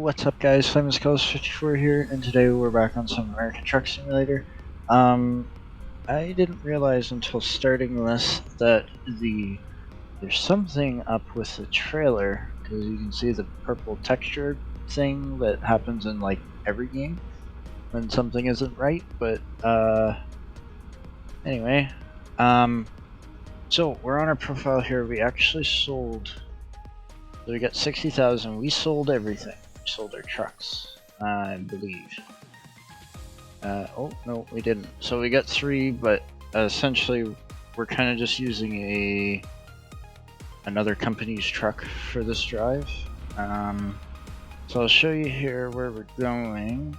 What's up guys, FamousColors54 here, and today we're back on some American Truck Simulator. I didn't realize until starting this that there's something up with the trailer, because you can see the purple texture thing that happens in like every game when something isn't right, but anyway, so we're on our profile here. We actually sold, so we got 60,000, we sold everything. We sold our trucks, I believe. Oh, no, we didn't. So we got 3, but essentially we're kind of just using another company's truck for this drive. So I'll show you here where we're going.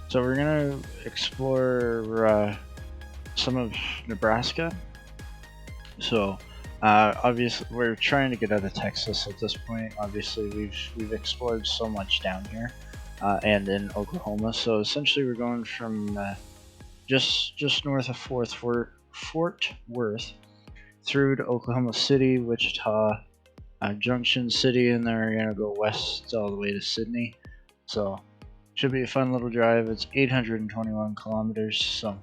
So we're gonna explore some of Nebraska. So obviously we're trying to get out of Texas at this point. Obviously we've explored so much down here. And in Oklahoma. So essentially we're going from just north of Fort Worth through to Oklahoma City, Wichita, Junction City, and then we're gonna go west all the way to Sydney. So should be a fun little drive. It's 821 kilometers, so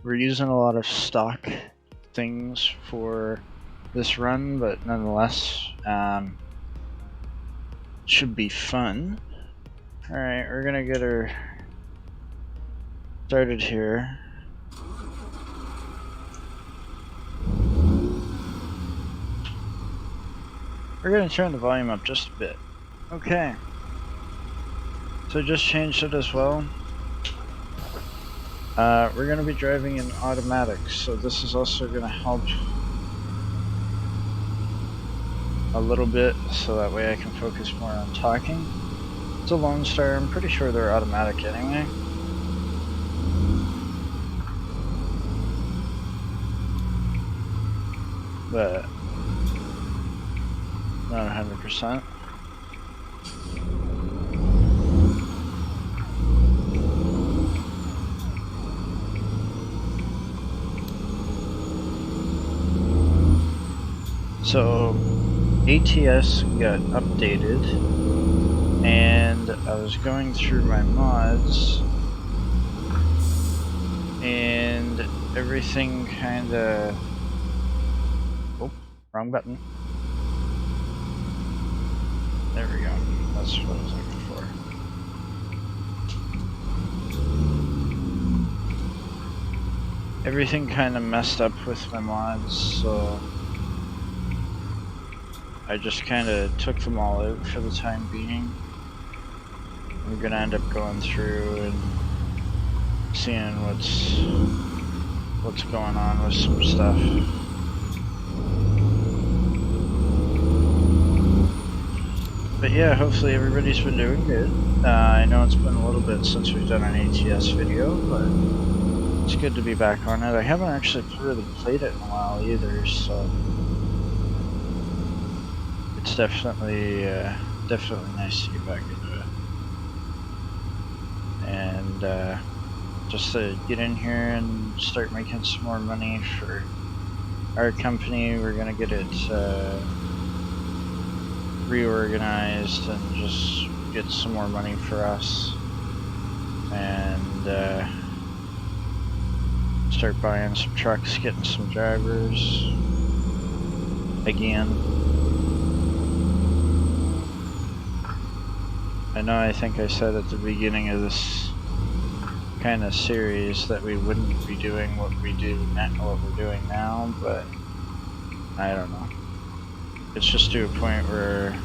we're using a lot of stock things for this run, but nonetheless should be fun. Alright, we're gonna get her started here. We're gonna turn the volume up just a bit. Okay. So just changed it as well. We're gonna be driving in automatic, so this is also gonna help a little bit, so that way I can focus more on talking. It's a Lone Star, I'm pretty sure they're automatic anyway. But not 100%. So ATS got updated, and I was going through my mods, and everything kinda... Oh, wrong button. There we go. That's what I was looking for. Everything kinda messed up with my mods, so I just kinda took them all out for the time being. I'm gonna end up going through and seeing what's going on with some stuff. But yeah, hopefully everybody's been doing good. I know it's been a little bit since we've done an ATS video, but it's good to be back on it. I haven't actually really played it in a while either, so it's definitely nice to get back into it. And just to get in here and start making some more money for our company. We're gonna get it reorganized and just get some more money for us, and start buying some trucks, getting some drivers again. I think I said at the beginning of this kind of series that we wouldn't be doing what we're doing now, but I don't know. It's just to a point where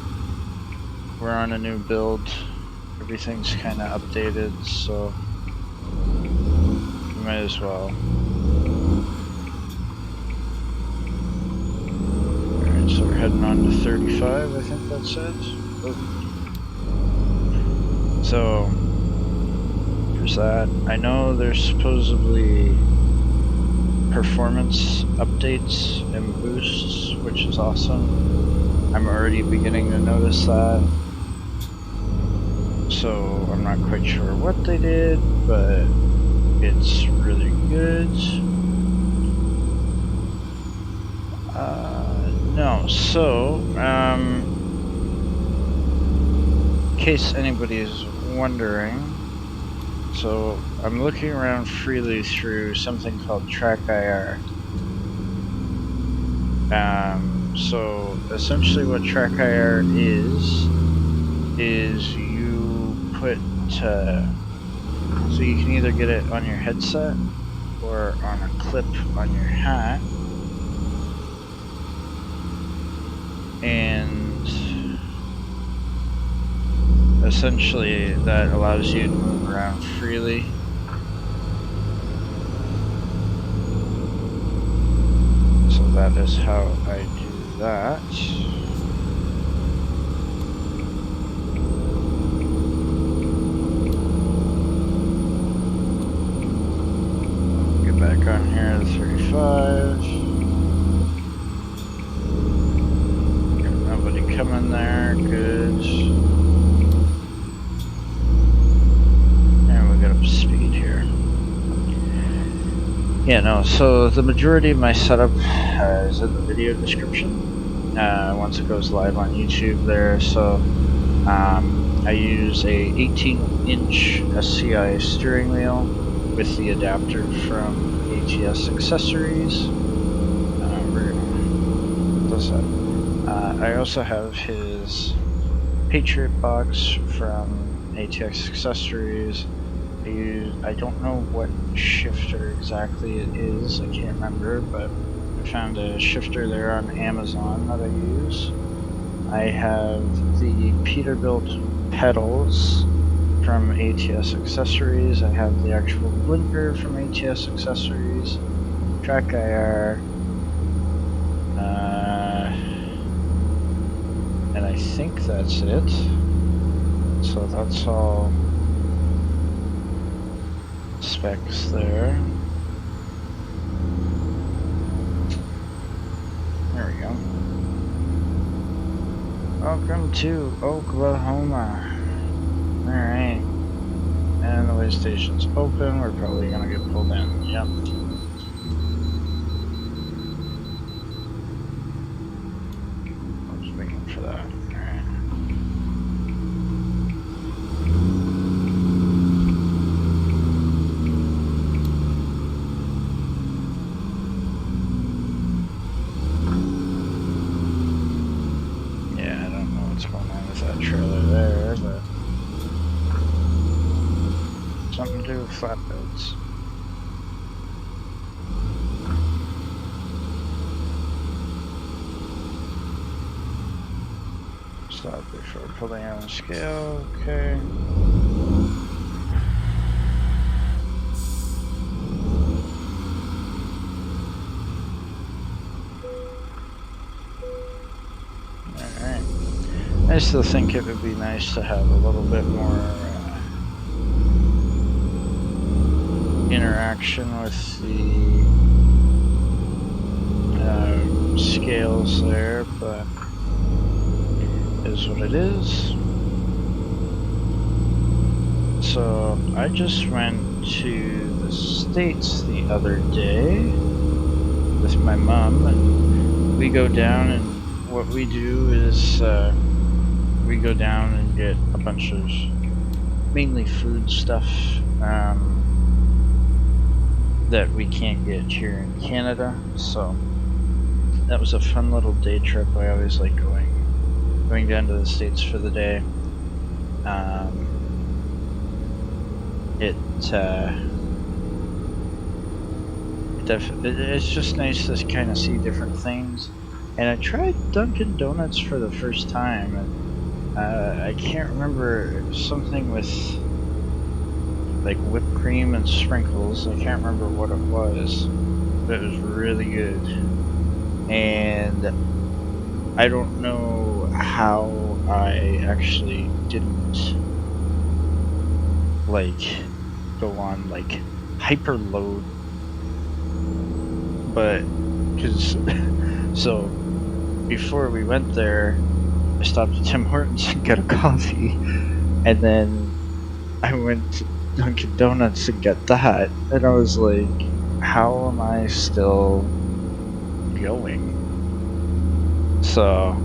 we're on a new build, everything's kind of updated, so we might as well. Alright, so we're heading on to 35, I think that says. Oh. So, there's that. I know there's supposedly performance updates and boosts, which is awesome. I'm already beginning to notice that. So I'm not quite sure what they did, but it's really good. No, so case anybody is wondering, so I'm looking around freely through something called TrackIR. So essentially what TrackIR is you put, so you can either get it on your headset or on a clip on your hat, and essentially that allows you to move around freely. So that is how I do that. Get back on here to 35. Got nobody coming there, good. And we got up to speed here. Yeah, no, so the majority of my setup is in the video description once it goes live on YouTube there. So I use a 18-inch SCI steering wheel with the adapter from ATS Accessories. We're gonna close that. I also have his Patriot box from ATX Accessories. I don't know what shifter exactly it is, I can't remember, but I found a shifter there on Amazon that I use. I have the Peterbilt pedals from ATS Accessories. I have the actual blinker from ATS Accessories, TrackIR, and I think that's it. So that's all specs there. There we go. Welcome to Oklahoma. Alright. And the way station's open, we're probably gonna get pulled in. Yep. I was waiting for that. Alright. Yeah, I don't know what's going on with that trailer there, but something to do with flatbeds. Stop before pulling on the scale, okay. Alright. I still think it would be nice to have a little bit more interaction with the scales there, but it is what it is. So I just went to the States the other day with my mom, and we go down, and what we do is we go down and get a bunch of mainly food stuff that we can't get here in Canada. So that was a fun little day trip. I always like going down to the States for the day. It's just nice to kind of see different things. And I tried Dunkin' Donuts for the first time, and I can't remember, it was something with like whipped cream and sprinkles. I can't remember what it was, but it was really good. And I don't know how I actually didn't like go on like hyperload, but because so before we went there, I stopped at Tim Hortons and got a coffee, and then I went to Dunkin' Donuts and got that, and I was like, how am I still going? So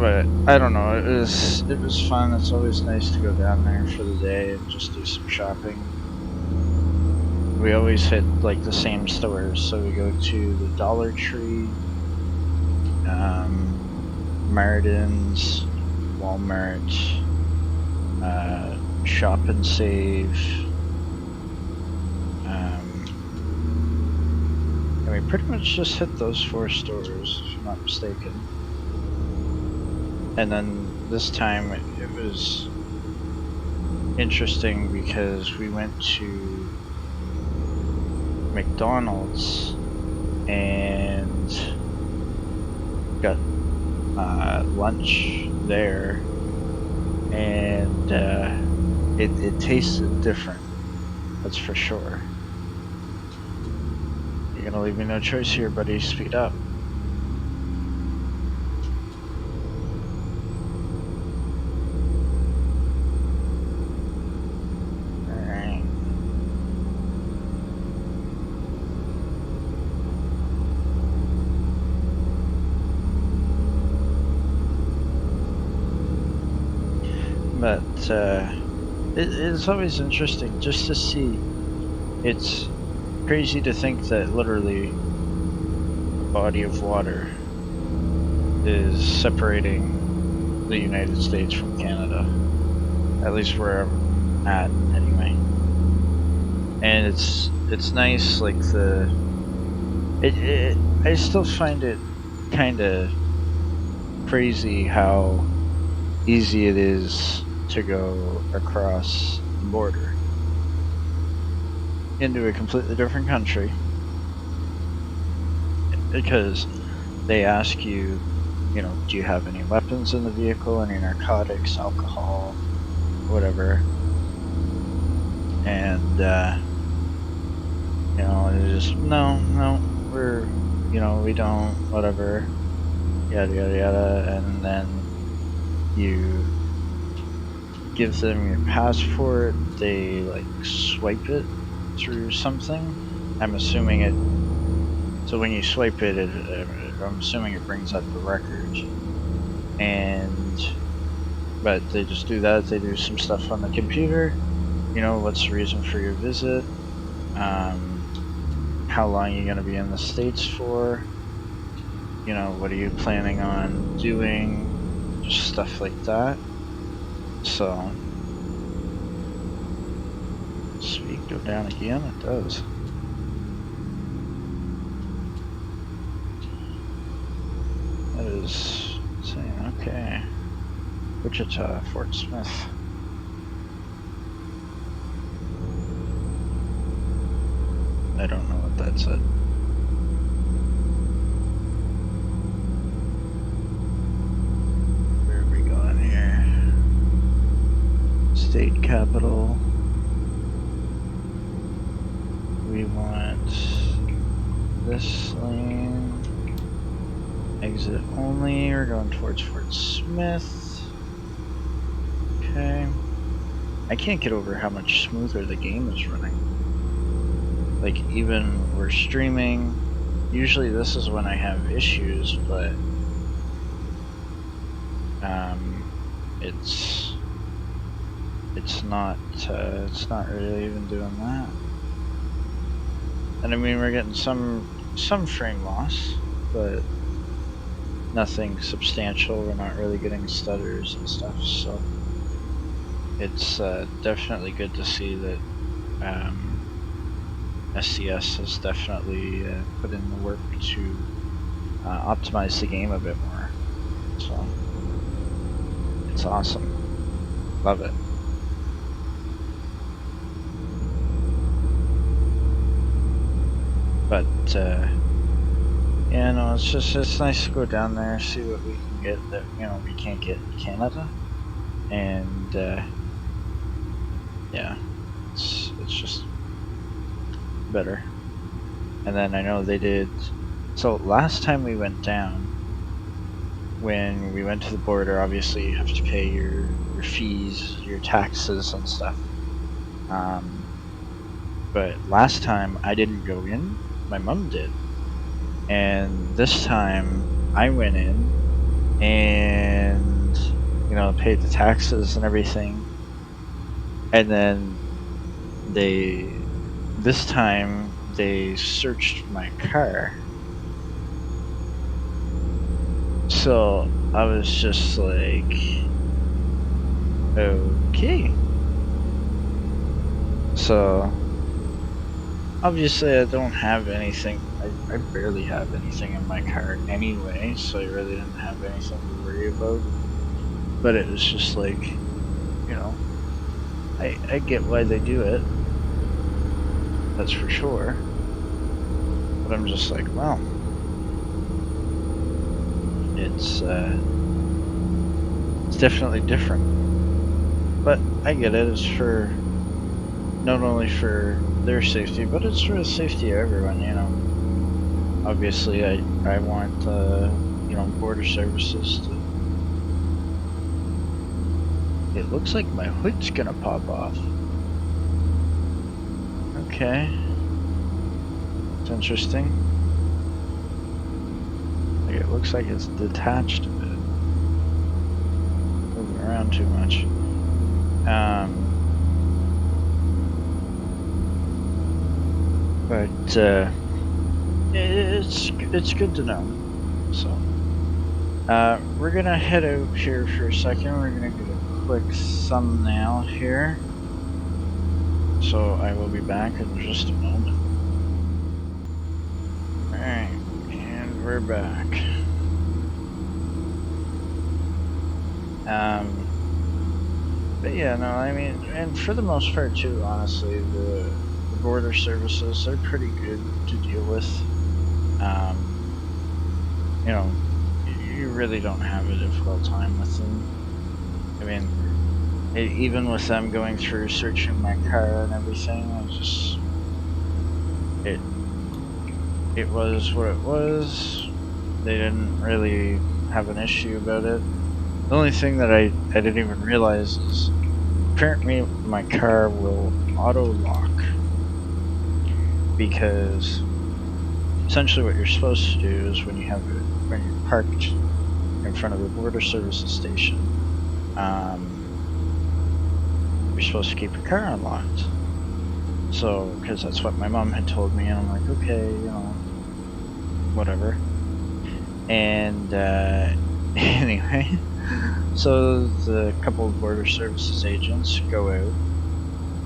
but I don't know. It was fun. It's always nice to go down there for the day and just do some shopping. We always hit like the same stores, so we go to the Dollar Tree, Martin's, Walmart, Shop and Save, and we pretty much just hit those 4 stores, if I'm not mistaken. And then this time it was interesting because we went to McDonald's and got lunch there, and it tasted different, that's for sure. You're gonna leave me no choice here, buddy. Speed up. Alright. But it's always interesting just to see. It's crazy to think that literally a body of water is separating the United States from Canada, at least where I'm at anyway. And it's nice, like I still find it kind of crazy how easy it is to go across the border into a completely different country, because they ask you, you know, do you have any weapons in the vehicle, any narcotics, alcohol, whatever, and you know, it's just no, we're, you know, we don't, whatever, yada yada yada, and then you give them your passport, they like swipe it through something. I'm assuming it, so when you swipe it, I'm assuming it brings up the record, and but they just do that. They do some stuff on the computer, you know, what's the reason for your visit, how long you're going to be in the States for, you know, what are you planning on doing, just stuff like that. So, speed go down again? It does. That is insane. Okay. Wichita, Fort Smith. I don't know what that said. Where are we going here? State capital. We want this lane. Exit only. We're going towards Fort Smith. Okay. I can't get over how much smoother the game is running. Like, even we're streaming. Usually this is when I have issues, but it's not really even doing that. And I mean, we're getting some frame loss, but nothing substantial. We're not really getting stutters and stuff, so it's definitely good to see that SCS has definitely put in the work to optimize the game a bit more. So it's awesome. Love it. But yeah, no, it's nice to go down there, see what we can get that, you know, we can't get in Canada, and yeah, it's just better. And then I know they did, so last time we went down, when we went to the border, obviously you have to pay your fees, your taxes and stuff, but last time I didn't go in, my mom did, and this time I went in and you know, paid the taxes and everything. And then this time they searched my car. So I was just like, okay. So obviously I don't have anything. I barely have anything in my car anyway, so I really didn't have anything to worry about. But it was just like, you know, I get why they do it. That's for sure. But I'm just like, well, it's definitely different. But I get it. It's for not only for their safety, but it's for the safety of everyone. You know, obviously, I want you know, border services to. It looks like my hood's gonna pop off. Okay, it's interesting. Like it looks like it's detached a bit. Moving around too much. But it's good to know. So we're gonna head out here for a second. We're gonna get a quick thumbnail here. So I will be back in just a moment. Alright, and we're back. But yeah, no, I mean, and for the most part too, honestly, the border services, they're pretty good to deal with. You know, you really don't have a difficult time with them. I mean, even with them going through searching my car and everything, it was what it was. They didn't really have an issue about it. The only thing that I didn't even realize is apparently my car will auto lock, because essentially what you're supposed to do is when you're parked in front of the border services station, you're supposed to keep your car unlocked. So, because that's what my mom had told me, and I'm like, okay, you know, whatever. And anyway, so the couple of border services agents go out,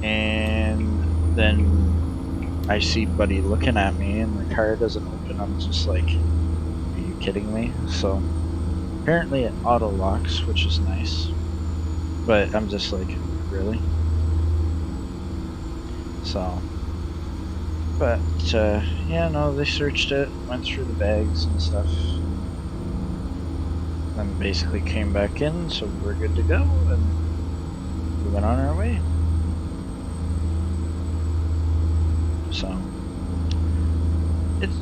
and then I see Buddy looking at me, and the car doesn't open. I'm just like, are you kidding me? So apparently it auto locks, which is nice, but I'm just like, really? So, but yeah, no, they searched it, went through the bags and stuff, then basically came back in, so we're good to go, and we went on our way. So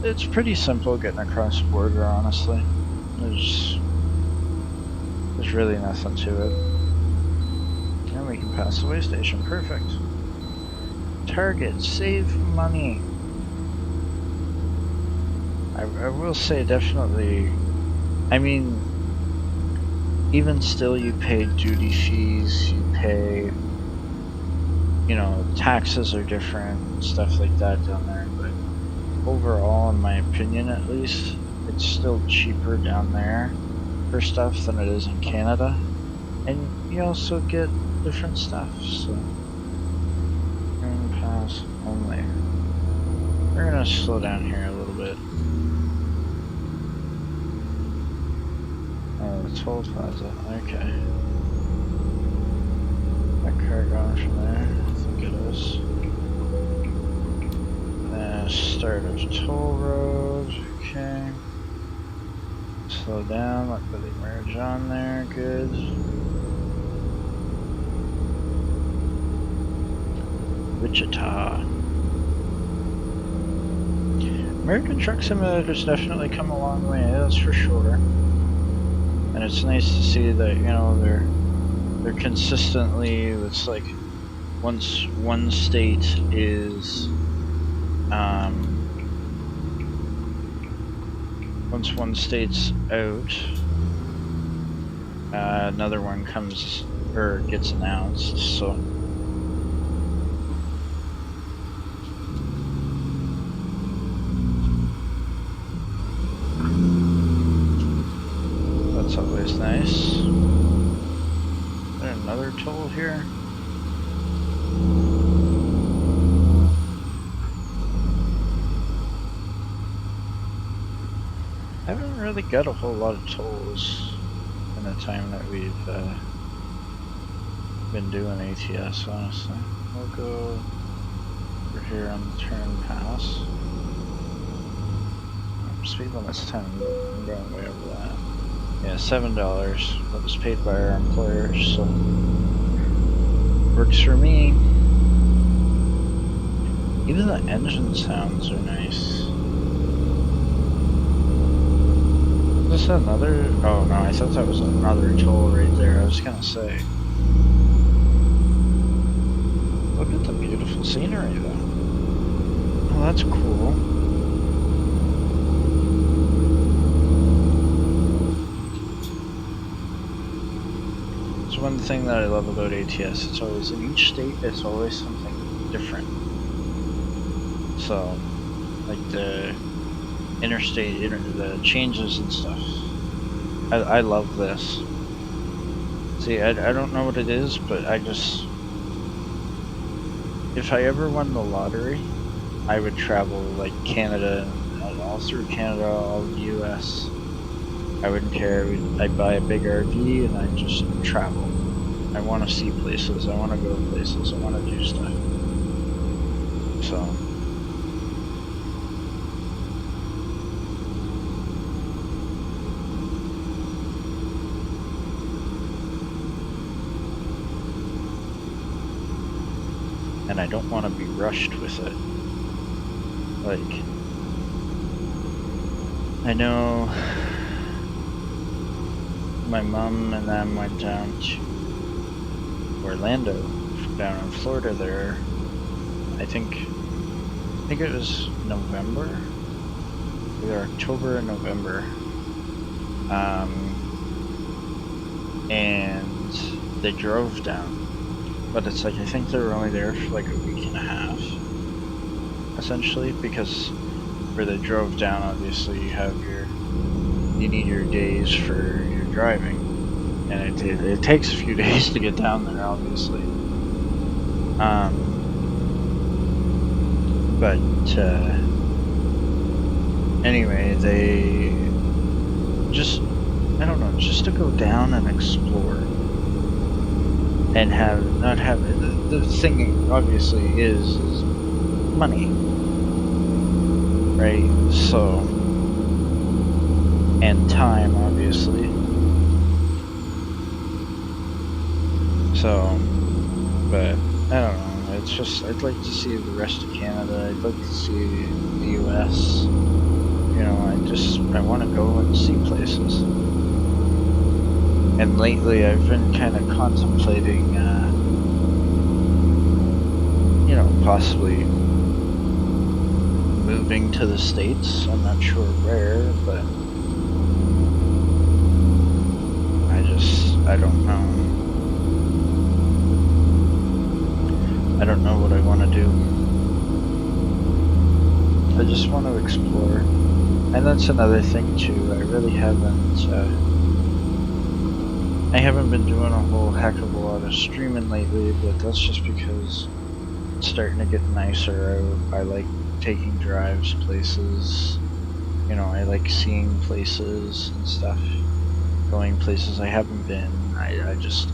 it's pretty simple getting across the border, honestly. There's really nothing to it. And we can pass the way station. Perfect. Target, save money. I will say definitely, I mean, even still you pay duty fees, you pay, you know, taxes are different and stuff like that down there, but overall, in my opinion at least, it's still cheaper down there for stuff than it is in Canada, and you also get different stuff. So pass only. We're gonna slow down here a little bit. Oh, the toll plaza. Okay. That car going from there. I think it is. Start of toll road. Okay. Slow down, let Billy merge on there, good. Wichita. American Truck Simulator's definitely come a long way, that's for sure. And it's nice to see that, you know, they're consistently, it's like, once one state is, once one state's out, another one comes or gets announced, so that's always nice. Is there another toll here? I haven't really got a whole lot of tolls in the time that we've been doing ATS, honestly. We'll go over here on the turn pass. Speed limit's 10, but I'm going way over that. Yeah, $7. That was paid by our employer, so works for me. Even the engine sounds are nice. Is this another? Oh no, I thought that was another toll right there. I was gonna say. Look at the beautiful scenery though. Oh, that's cool. So one thing that I love about ATS, it's always, in each state, it's always something different. So, like the interstate, the changes and stuff. I love this. See, I don't know what it is, but I just... If I ever won the lottery, I would travel like Canada, all through Canada, all the US. I wouldn't care. I'd buy a big RV and I'd just travel. I want to see places. I want to go places. I want to do stuff. So. And I don't want to be rushed with it. Like, I know my mom and them went down to Orlando, down in Florida there. I think it was November, either October or November. And they drove down. But it's like, I think they were only there for like a week and a half, essentially, because where they drove down, obviously you need your days for your driving, and it takes a few days to get down there, obviously. Anyway, they just, I don't know, just to go down and explore. And not have the thing obviously is money, right? So, and time, obviously. So, but I don't know. It's just, I'd like to see the rest of Canada. I'd like to see the US. You know, I want to go and see places. And lately I've been kind of contemplating, you know, possibly moving to the States. I'm not sure where, but I don't know. I don't know what I want to do. I just want to explore. And that's another thing too, I really I haven't been doing a whole heck of a lot of streaming lately, but that's just because it's starting to get nicer. I like taking drives places, you know, I like seeing places and stuff, going places I haven't been. I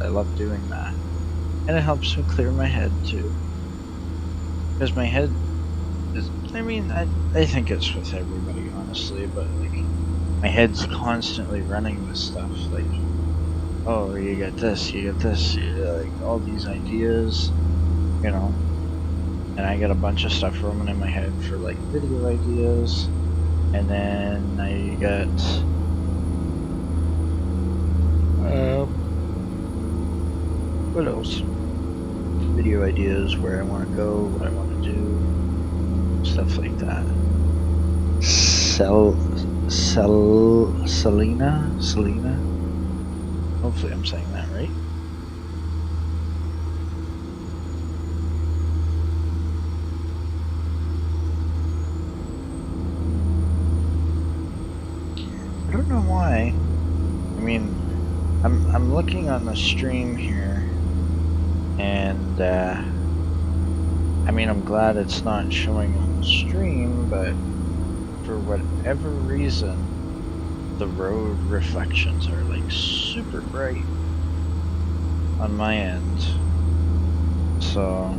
love doing that. And it helps me clear my head too. Because my head is, I mean, I think it's with everybody, honestly, but like, my head's constantly running with stuff, like, oh, you get this, like, all these ideas, you know, and I got a bunch of stuff roaming in my head for, like, video ideas, and then I got, what else? Video ideas, where I want to go, what I want to do, stuff like that. Selena? Hopefully I'm saying that right. I don't know why. I mean, I'm looking on the stream here, and I mean, I'm glad it's not showing on the stream, but for whatever reason, the road reflections are like super bright on my end. So,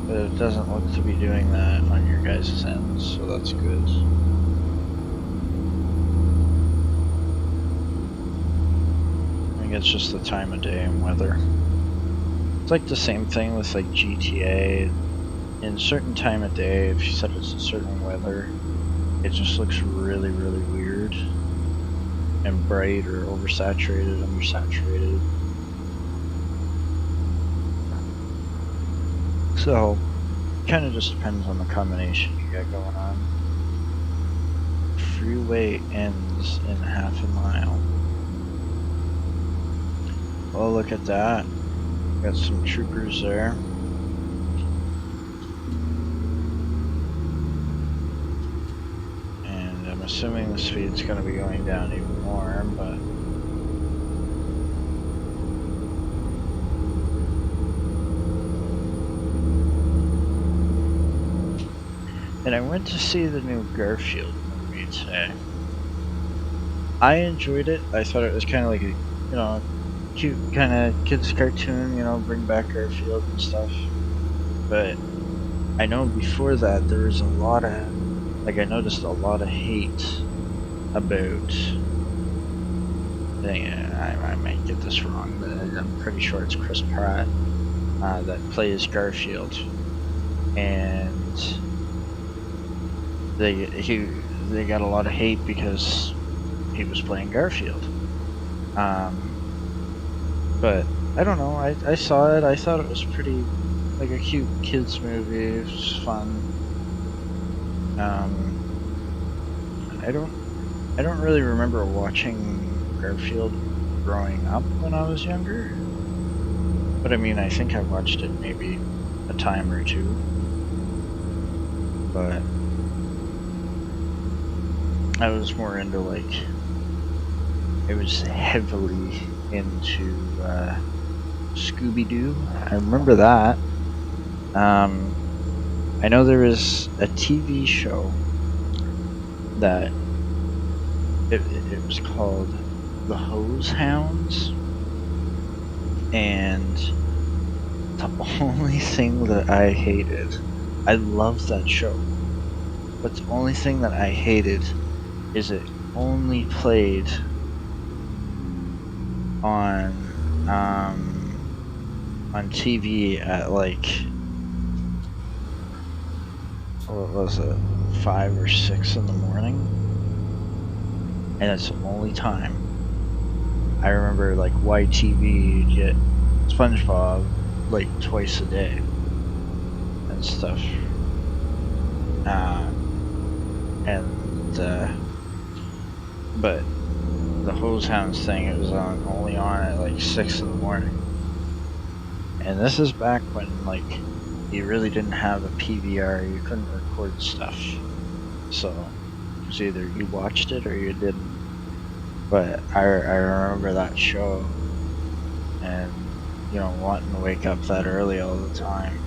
but it doesn't look to be doing that on your guys' end, so that's good. I think it's just the time of day and weather. It's like the same thing with like GTA. In certain time of day, if you set it to certain weather, it just looks really, really weird and bright or oversaturated, undersaturated. So, kind of just depends on the combination you got going on. Freeway ends in half a mile. Oh, look at that. Got some troopers there. And I'm assuming the speed's going to be going down even more, but... And I went to see the new Garfield movie today. I enjoyed it. I thought it was kind of like a, you know, cute kind of kids cartoon, you know, bring back Garfield and stuff. But I know before that there was a lot of, like I noticed a lot of hate about, I might get this wrong, but I'm pretty sure it's Chris Pratt that plays Garfield. And they got a lot of hate because he was playing Garfield. But I don't know. I saw it. I thought it was pretty like a cute kids movie. It was fun. I don't really remember watching Garfield growing up when I was younger. But I mean, I think I watched it maybe a time or two. But I was more into like, it was heavily into Scooby-Doo. I remember that. I know there was a TV show that it was called The Hose Hounds, and the only thing that I hated, I loved that show, but the only thing that I hated is it only played on TV at like, what was it, 5 or 6 in the morning, and it's the only time. I remember like YTV you'd get SpongeBob like twice a day and stuff, but the Hose Hounds thing, it was only on at like 6 in the morning. And this is back when like you really didn't have a PVR, you couldn't record stuff. So it was either you watched it or you didn't. But I remember that show, and you know, wanting to wake up that early all the time.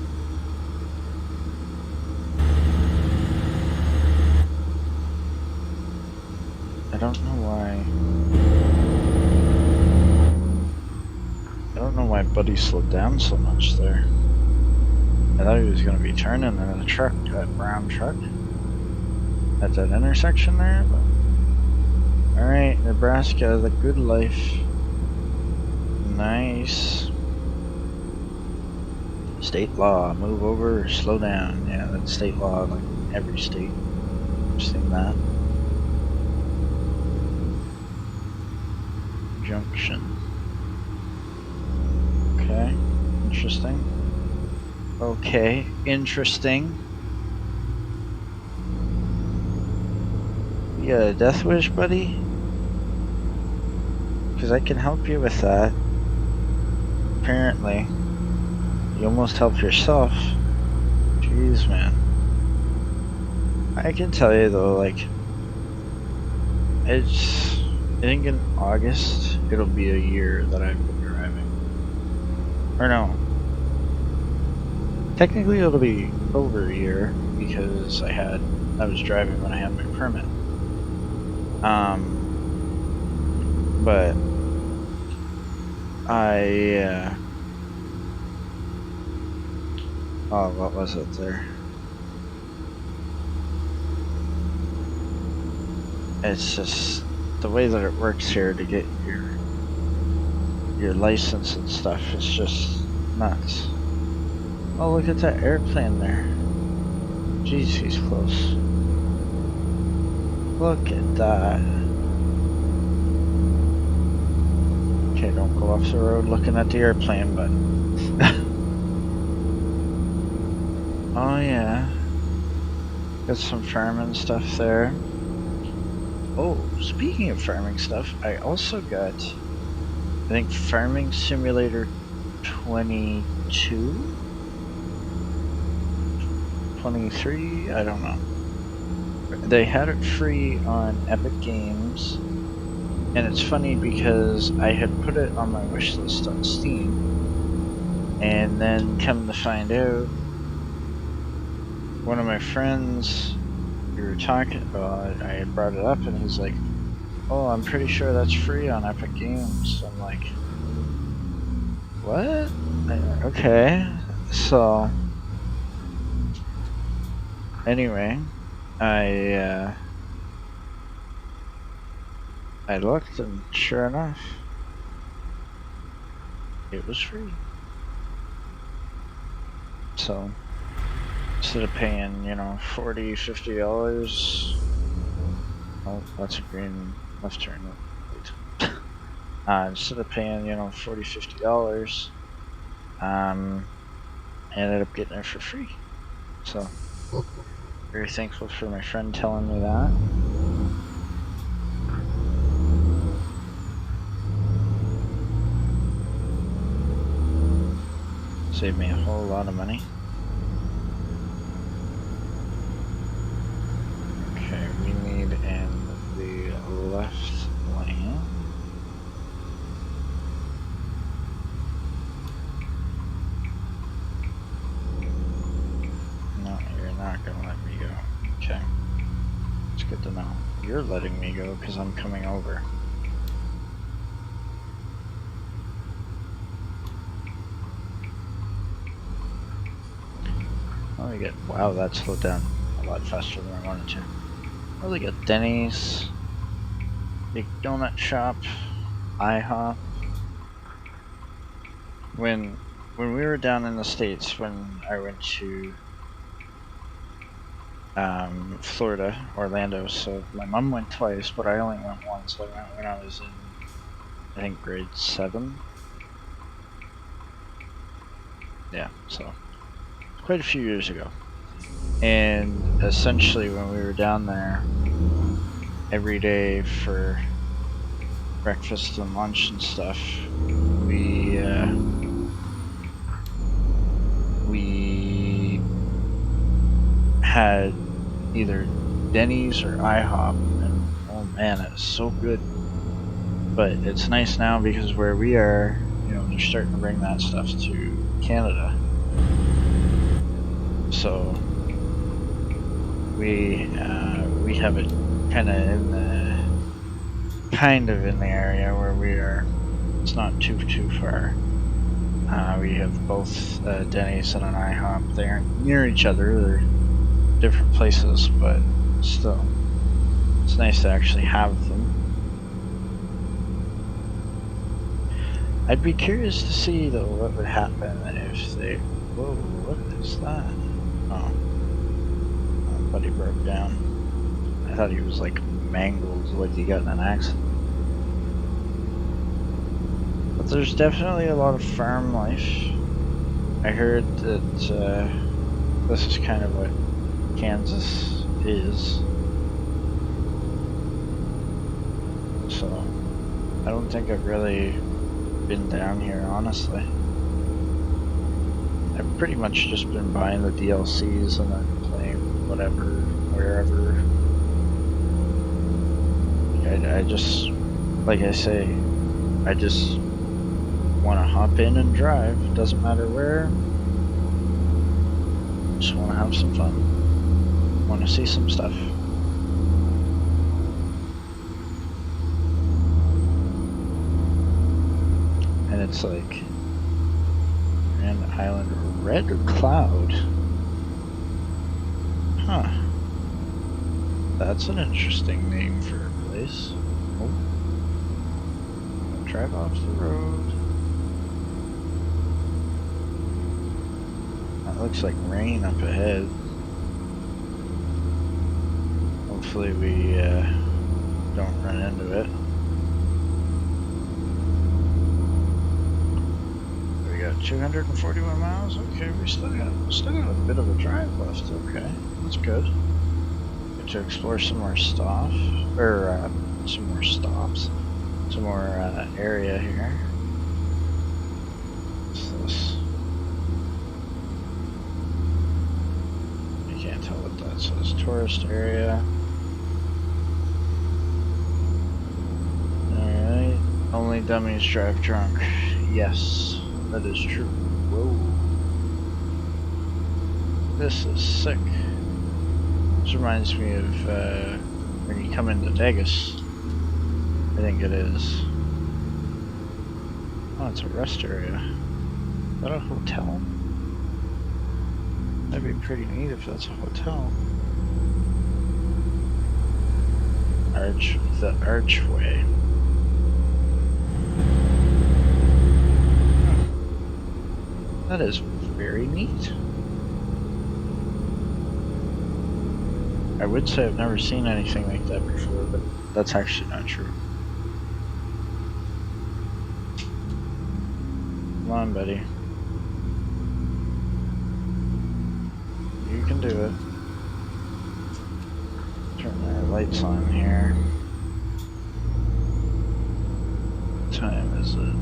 I don't know why Buddy slowed down so much there. I thought he was going to be turning in a truck, a brown truck, at that intersection there, but... Alright, Nebraska, the good life. Nice. State law, move over or slow down. Yeah, that's state law, like every state. I've seen that. Junction. Okay, interesting. Okay, interesting. You got a death wish, buddy? because I can help you with that. Apparently. You almost helped yourself. Jeez, man. I can tell you though, like, I think in August, it'll be a year that I've been driving. Or no. Technically it'll be over a year, because I was driving when I had my permit. But oh, what was it there? It's just the way that it works here to get your license and stuff. It's just nuts. Oh, look at that airplane there. Jeez, he's close. Look at that. Okay, don't go off the road looking at the airplane, but oh yeah. Got some farming stuff there. Oh, speaking of farming stuff, I also got, I think, Farming Simulator 22? 23? I don't know. They had it free on Epic Games, and it's funny because I had put it on my wish list on Steam, and then come to find out, one of my friends, we were talking, I had brought it up, and he's like, oh, I'm pretty sure that's free on Epic Games. I'm like, what? Okay, so anyway, I looked, and sure enough, it was free. So instead of paying, you know, $40, $50, oh, that's a green left turn. Wait. Instead of paying, you know, $40, $50, I ended up getting it for free. So very thankful for my friend telling me that. Saved me a whole lot of money. Okay, we need in the left lane. No, you're not gonna let me go. Okay. It's good to know. You're letting me go because I'm coming over. Oh, we get, wow, that slowed down a lot faster than I wanted to. Oh, we got Denny's, Big Donut Shop, IHOP. When we were down in the States, when I went to Florida, Orlando, so my mom went twice, but I only went once. I went when I was in, I think, grade 7. Yeah, so quite a few years ago. And essentially when we were down there every day for breakfast and lunch and stuff, we had either Denny's or IHOP, and oh man, it was so good. But it's nice now because where we are, you know, they're starting to bring that stuff to Canada. So we have it kind of in the area where we are. It's not too far. We have both Denny's and an IHOP. They aren't near each other. They're different places, but still, it's nice to actually have them. I'd be curious to see though what would happen if they. Whoa! What is that? Oh, my buddy broke down. I thought he was like mangled, like he got in an accident. But there's definitely a lot of farm life. I heard that this is kind of what Kansas is. So, I don't think I've really been down here, honestly. I've pretty much just been buying the DLCs and then playing whatever, wherever. I just, like I say, I just want to hop in and drive. Doesn't matter where. Just want to have some fun. Want to see some stuff. And it's like Grand Island Red Cloud. Huh. That's an interesting name for a place. Oh. Drive off the road. That looks like rain up ahead. Hopefully we don't run into it. We got 241 miles. Okay, we still got a bit of a drive left. Okay, that's good. Get to explore some more stuff, or some more stops, some more area here. What's this? I can't tell what that says. Tourist area. Alright. Only dummies drive drunk. Yes, that is true. Whoa. This is sick. This reminds me of when you come into Vegas. I think it is. Oh, it's a rest area. Is that a hotel? That'd be pretty neat if that's a hotel. The archway. That is very neat. I would say I've never seen anything like that before, but that's actually not true. Come on, buddy. You can do it. Turn the lights on here. What time is it?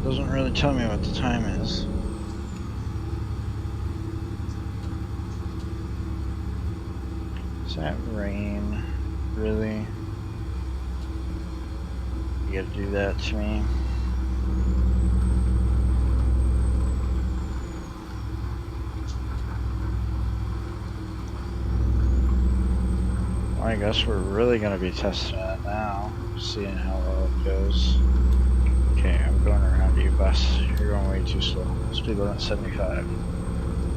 Doesn't really tell me what the time is. Is that rain? Really? You gotta do that to me? Well, I guess we're really gonna be testing it now, seeing how well it goes. Okay, I'm going around you, bus. You're going way too slow. Speed limit 75.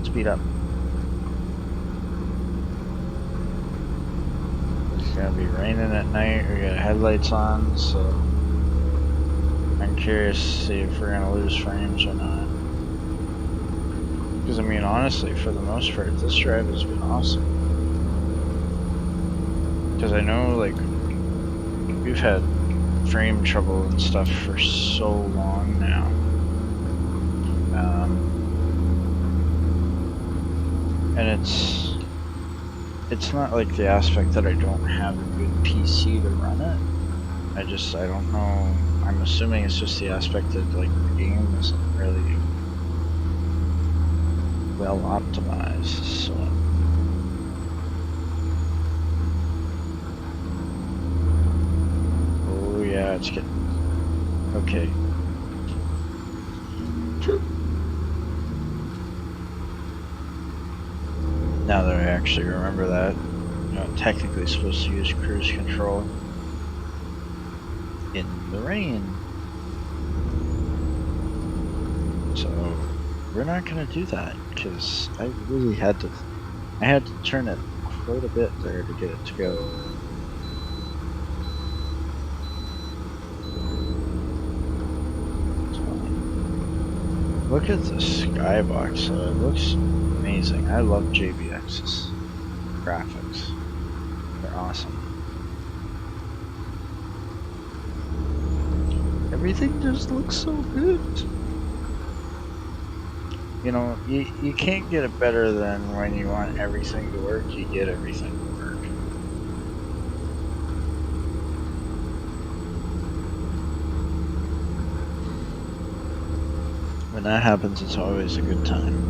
Speed up. It's gonna be raining at night. We got headlights on, so I'm curious to see if we're gonna lose frames or not. Because I mean, honestly, for the most part, this drive has been awesome. Because I know, like, we've had frame trouble and stuff for so long now. And it's not like the aspect that I don't have a good PC to run it. I don't know. I'm assuming it's just the aspect that, like, the game isn't really well optimized, so. Yeah, it's getting... Okay. Now that I actually remember that, you know, I'm technically supposed to use cruise control in the rain. So, we're not going to do that, because I really had to turn it quite a bit there to get it to go. Look at the skybox, though. It looks amazing. I love JBX's graphics. They're awesome. everything just looks so good. You know, you can't get it better than when you want everything to work, you get everything to work. When that happens, it's always a good time.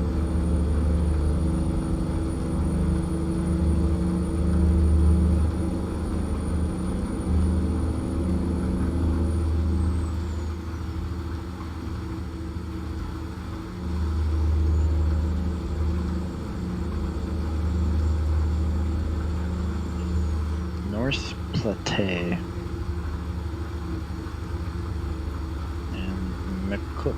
North Platte and McCook.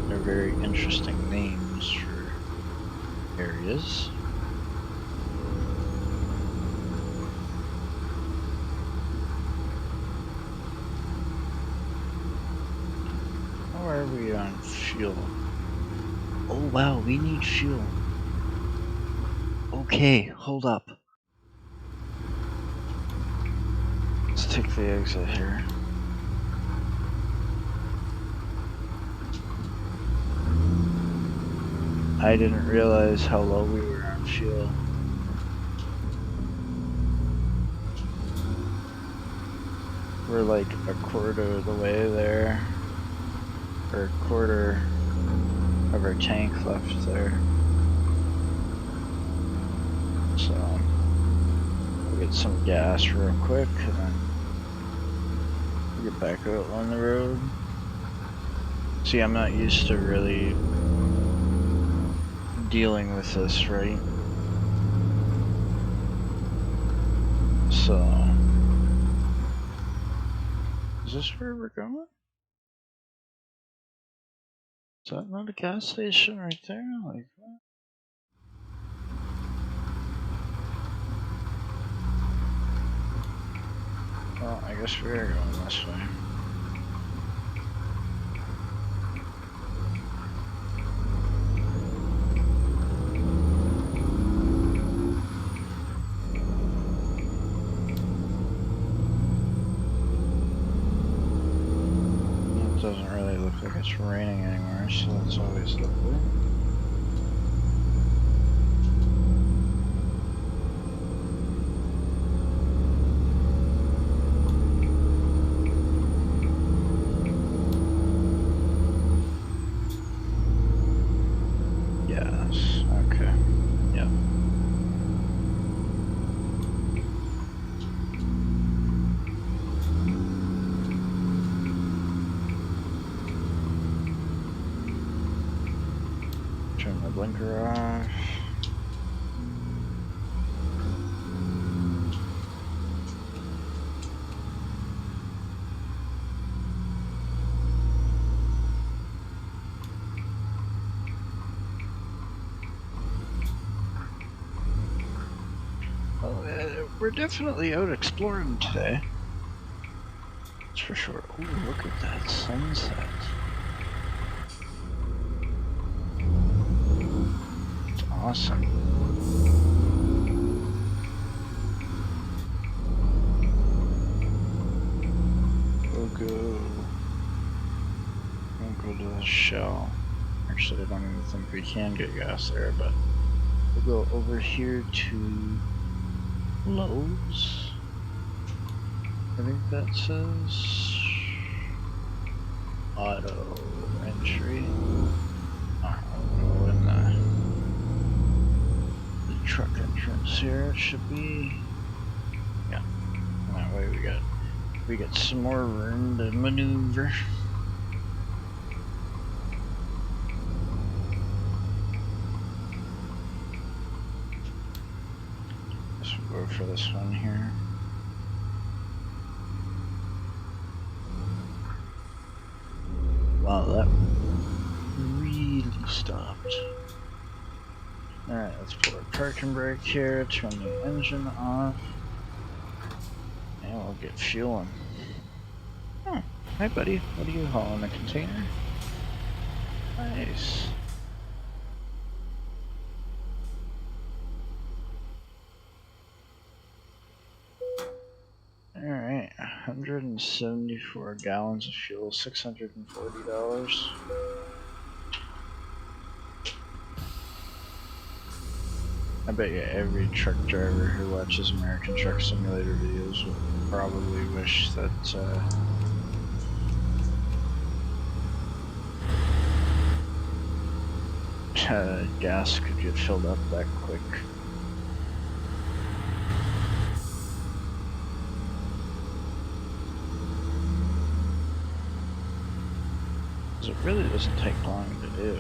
They're very interesting names for areas. How are we on fuel? Oh wow, we need fuel. Okay, hold up. Let's take the exit here. I didn't realize how low we were on fuel. We're like a quarter of the way there. Or a quarter of our tank left there. So, we'll get some gas real quick and then we'll get back out on the road. See, I'm not used to really dealing with this, right? So, is this where we're going? Is that not a gas station right there? Like what? Well, I guess we are going this way. It doesn't really look like it's raining anymore, so that's always lovely. Yes, okay. Yep. Turn the blinker off. Well, we're definitely out exploring today. That's for sure. Ooh, look at that sunset. It's awesome. We'll go to the Shell. Actually, I don't even think we can get gas there, but we'll go over here to Lowe's. I think that says auto entry. Oh, in the truck entrance here, it should be. Yeah, that way we got some more room to maneuver. Guess we'll go for this one here. Wow, that really stopped. Alright, let's pull our parking brake here, turn the engine off, and we'll get fueling. Oh, hi buddy, what are you hauling, a container? Nice. Alright. 174 gallons of fuel, $640. I bet you every truck driver who watches American Truck Simulator videos will probably wish that gas could get filled up that quick. Because it really doesn't take long to do.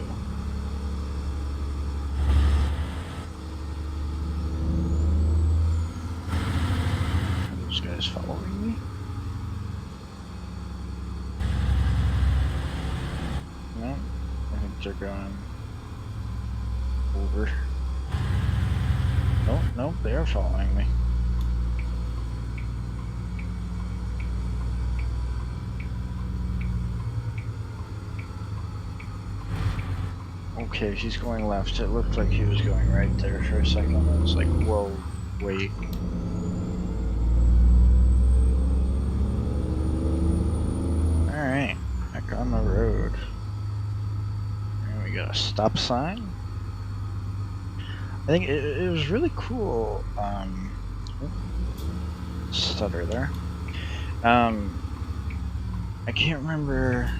Are those guys following me? No, I think they're going over. Nope, they are following me. Okay, he's going left. It looked like he was going right there for a second. I was like, whoa, wait. Alright, back on the road. And we got a stop sign. I think it was really cool. Stutter there. I can't remember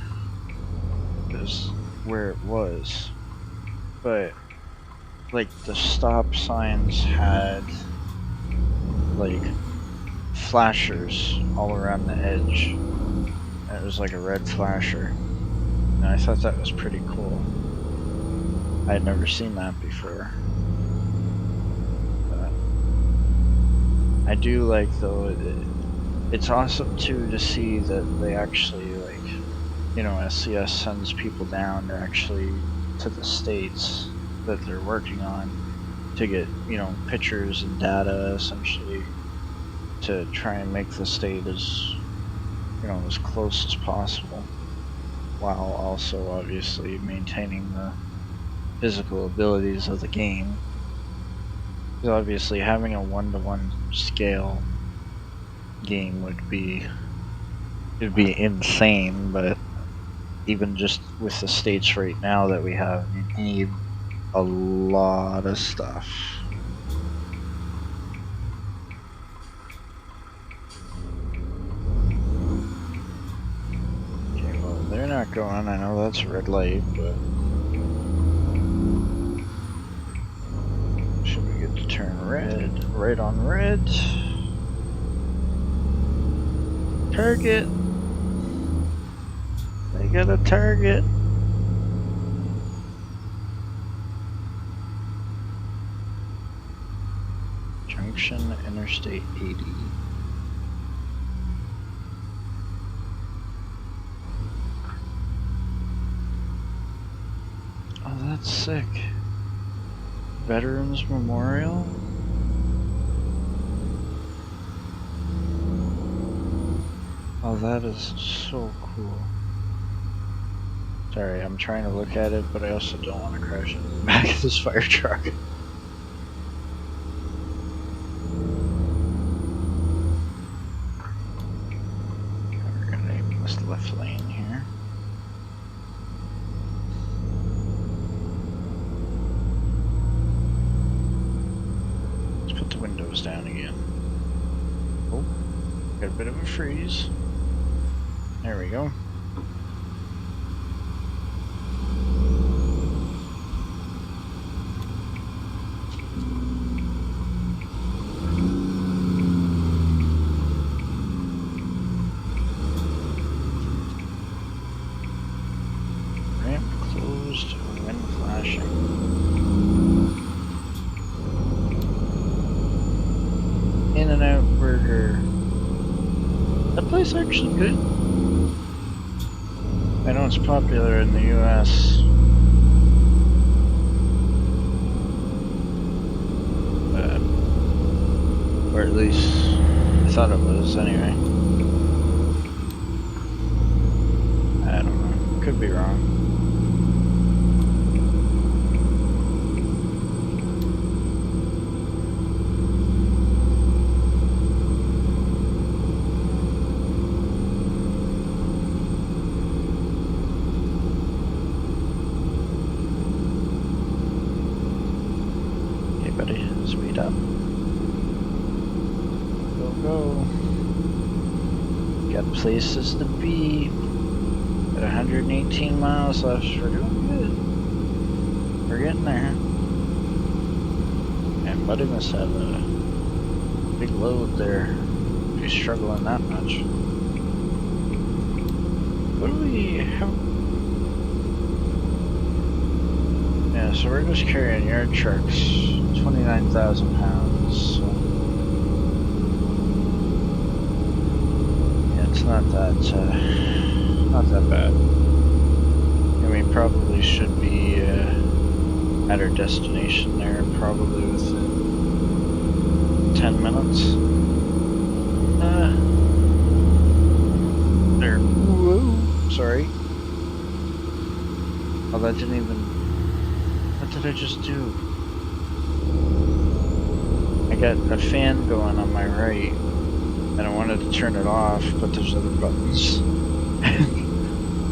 where it was, but like the stop signs had like flashers all around the edge. And it was like a red flasher, and I thought that was pretty cool. I had never seen that before. I do like, though, it's awesome too to see that they actually, like, you know, SCS sends people down to actually to the states that they're working on to get, you know, pictures and data, essentially, to try and make the state as, you know, as close as possible, while also obviously maintaining the physical abilities of the game. Because obviously having a 1-to-1 scale game would be, it'd be insane, but even just with the states right now that we have, you need a lot of stuff. Okay, well, they're not going. I know that's a red light, but should we get to turn red? Right on red. Target. They got a target. Junction Interstate 80. Oh, that's sick. Veterans Memorial. Oh, that is so cool. Sorry, I'm trying to look at it, but I also don't want to crash into the back of this fire truck. We're gonna aim this left lane here. Let's put the windows down again. Oh, got a bit of a freeze. There we go. Ramp closed, wind flashing. In-N-Out Burger. That place actually good. I know it's popular in the US. Or at least I thought it was anyway. I don't know. Could be wrong. Speed up. Go, go. Got places to be. At 118 miles left. We're doing good. We're getting there. And Buddy must have a big load there. He's struggling that much. What do we have? Yeah, so we're just carrying yard trucks. 29,000 pounds. So yeah, it's not that bad. And we probably should be at our destination there probably within 10 minutes. There. Whoa. Sorry. Oh, that didn't even... What did I just do? I got a fan going on my right, and I wanted to turn it off, but there's other buttons.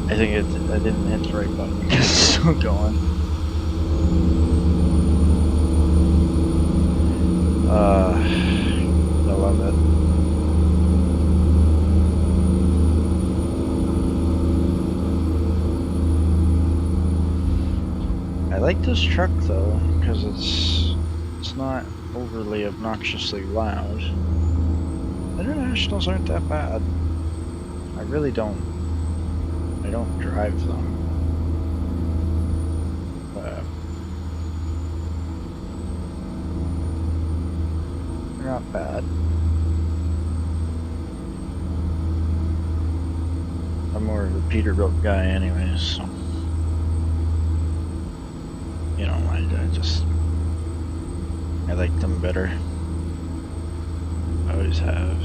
I think I didn't hit the right button because it's still going. I love it. I like this truck though, because it's not overly obnoxiously loud. Internationals aren't that bad. I really don't. I don't drive them. But they're not bad. I'm more of a Peterbilt guy anyways, so you know, I like them better. I always have.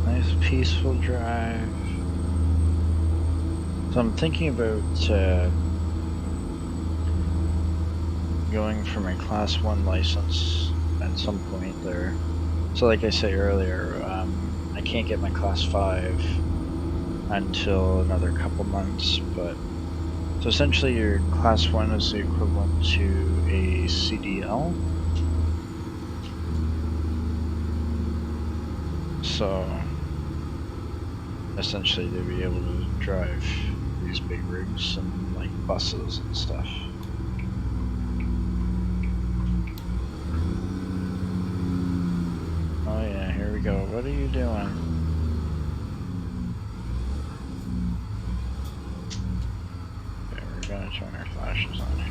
Nice peaceful drive. So I'm thinking about going for my Class 1 license at some point there. So like I said earlier, I can't get my Class 5 until another couple months, but so essentially your Class 1 is the equivalent to a CDL. So essentially they'd be able to drive these big rigs and like buses and stuff. Oh yeah, here we go. What are you doing? Okay, we're gonna turn our flashes on here.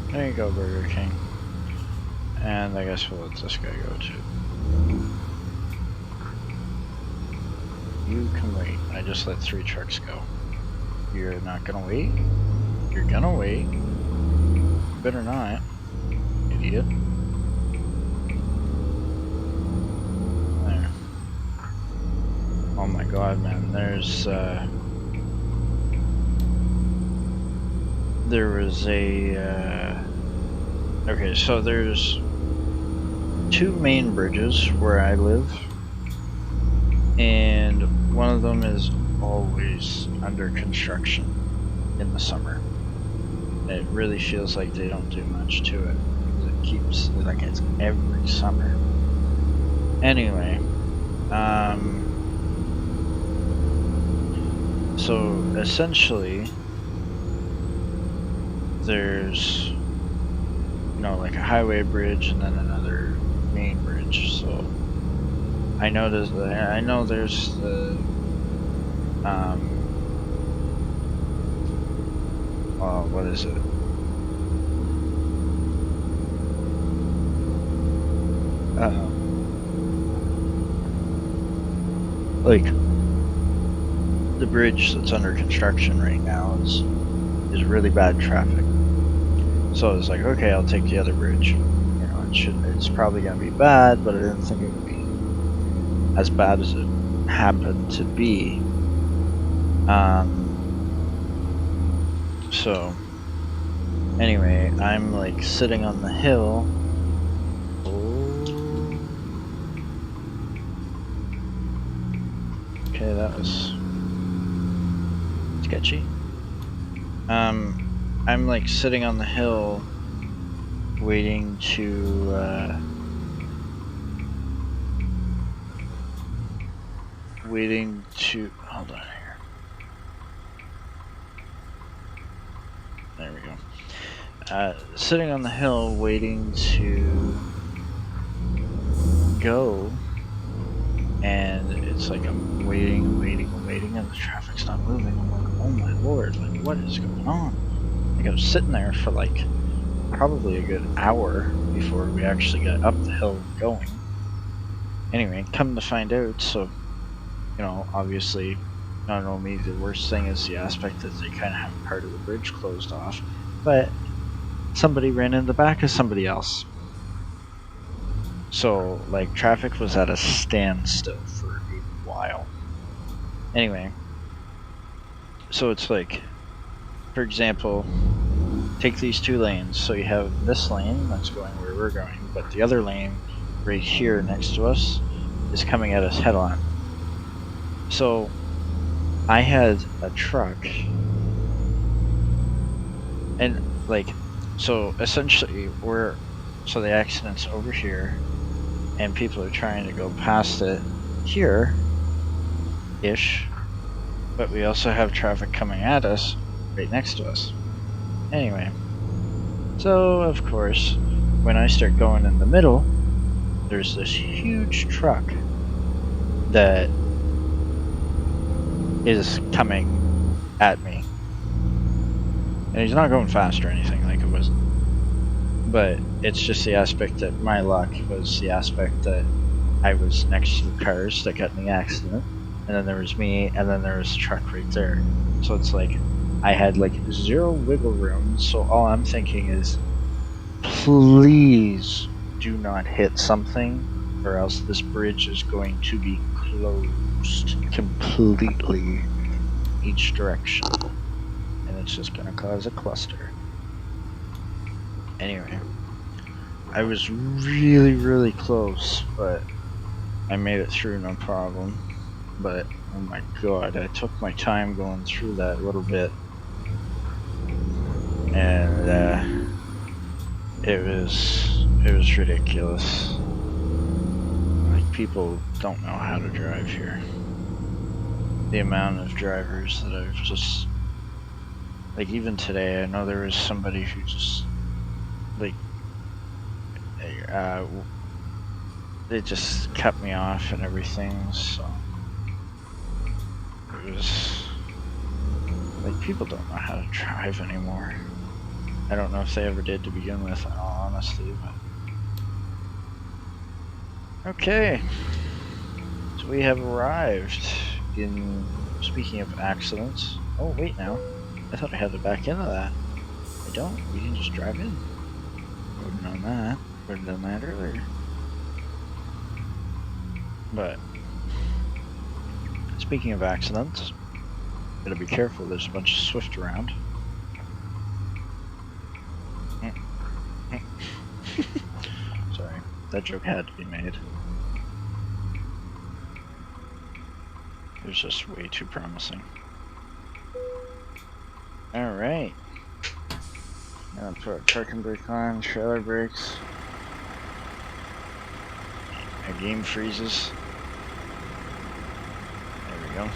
There you go, Burger King. And I guess we'll let this guy go too. You can wait. I just let 3 trucks go. You're not gonna wait? You're gonna wait. You better not, idiot. There. Oh my god, man. There was a... okay, so there's 2 main bridges where I live, and one of them is always under construction in the summer. It really feels like they don't do much to it. It keeps, like, it's every summer. Anyway, so essentially there's, you know, like a highway bridge and then another main bridge. So I know there's the what is it? Like the bridge that's under construction right now is really bad traffic. So I was like, okay, I'll take the other bridge. You know, it's probably gonna be bad, but I didn't think it would be as bad as it happened to be. So anyway, I'm like sitting on the hill. Oh. Okay, that was sketchy. I'm like sitting on the hill waiting to hold on here. There we go. Sitting on the hill waiting to go, and it's like I'm waiting, and the traffic's not moving. I'm like, oh my lord, like what is going on? Like I was sitting there for like probably a good hour before we actually got up the hill going. Anyway, come to find out, so, you know, obviously, not only the worst thing is the aspect that they kind of have part of the bridge closed off, but somebody ran in the back of somebody else. So, like, traffic was at a standstill for a while. Anyway, so it's like, for example, take these two lanes. So you have this lane that's going where we're going, but the other lane right here next to us is coming at us head on. So I had a truck, and like, so essentially so the accident's over here, and people are trying to go past it here ish, but we also have traffic coming at us right next to us. Anyway, so of course, when I start going in the middle, there's this huge truck that is coming at me. And he's not going fast or anything, like it wasn't. But it's just the aspect that my luck was the aspect that I was next to the cars that got in the accident, and then there was me, and then there was the truck right there. So it's like I had like zero wiggle room, so all I'm thinking is, please do not hit something, or else this bridge is going to be closed completely each direction, and it's just gonna cause a cluster. Anyway, I was really, really close, but I made it through no problem. But oh my god, I took my time going through that little bit, and it was ridiculous. Like, people don't know how to drive here. The amount of drivers that I've just, like, even today, I know there was somebody who just, like, they just cut me off and everything, so it was, like, people don't know how to drive anymore. I don't know if they ever did to begin with, in all honesty, but... Okay, so we have arrived in, speaking of accidents, oh wait now, I thought I had to back into that. I don't, we can just drive in. Would have known that, would have done that earlier. But, speaking of accidents, gotta be careful, there's a bunch of Swift around. Sorry, that joke had to be made. It was just way too promising. Alright. Gonna put parking brake on, trailer brakes. My game freezes. There we go.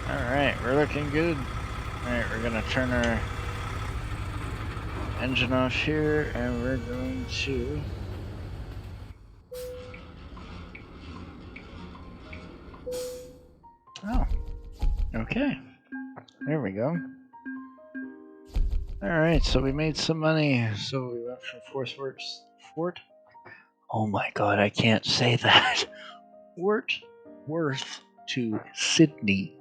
Alright, we're looking good. Alright, we're gonna turn our engine off here, and we're going to... Oh. Okay. There we go. Alright, so we made some money. So we went from Fort? Oh my god, I can't say that. Fort Worth to Sydney.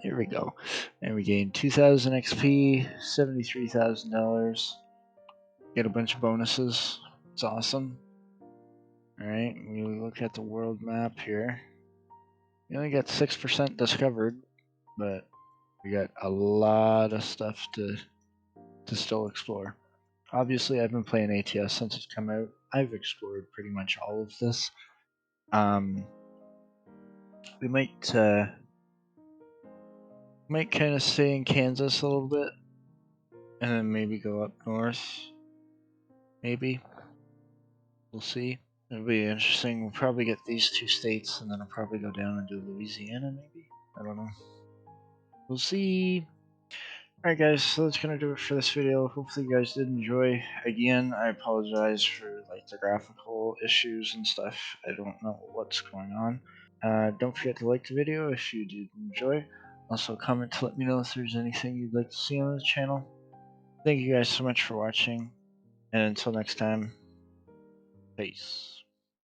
Here we go. And we gained 2,000 XP, $73,000. Get a bunch of bonuses. It's awesome. Alright, we look at the world map here. We only got 6% discovered, but we got a lot of stuff to still explore. Obviously, I've been playing ATS since it's come out. I've explored pretty much all of this. We might kind of stay in Kansas a little bit, and then maybe go up north. Maybe. We'll see. It'll be interesting. We'll probably get these two states, and then I'll probably go down and do Louisiana, maybe? I don't know. We'll see. Alright guys, so that's gonna do it for this video. Hopefully you guys did enjoy. Again, I apologize for like the graphical issues and stuff. I don't know what's going on. Don't forget to like the video if you did enjoy. Also comment to let me know if there's anything you'd like to see on the channel. Thank you guys so much for watching, and until next time, peace.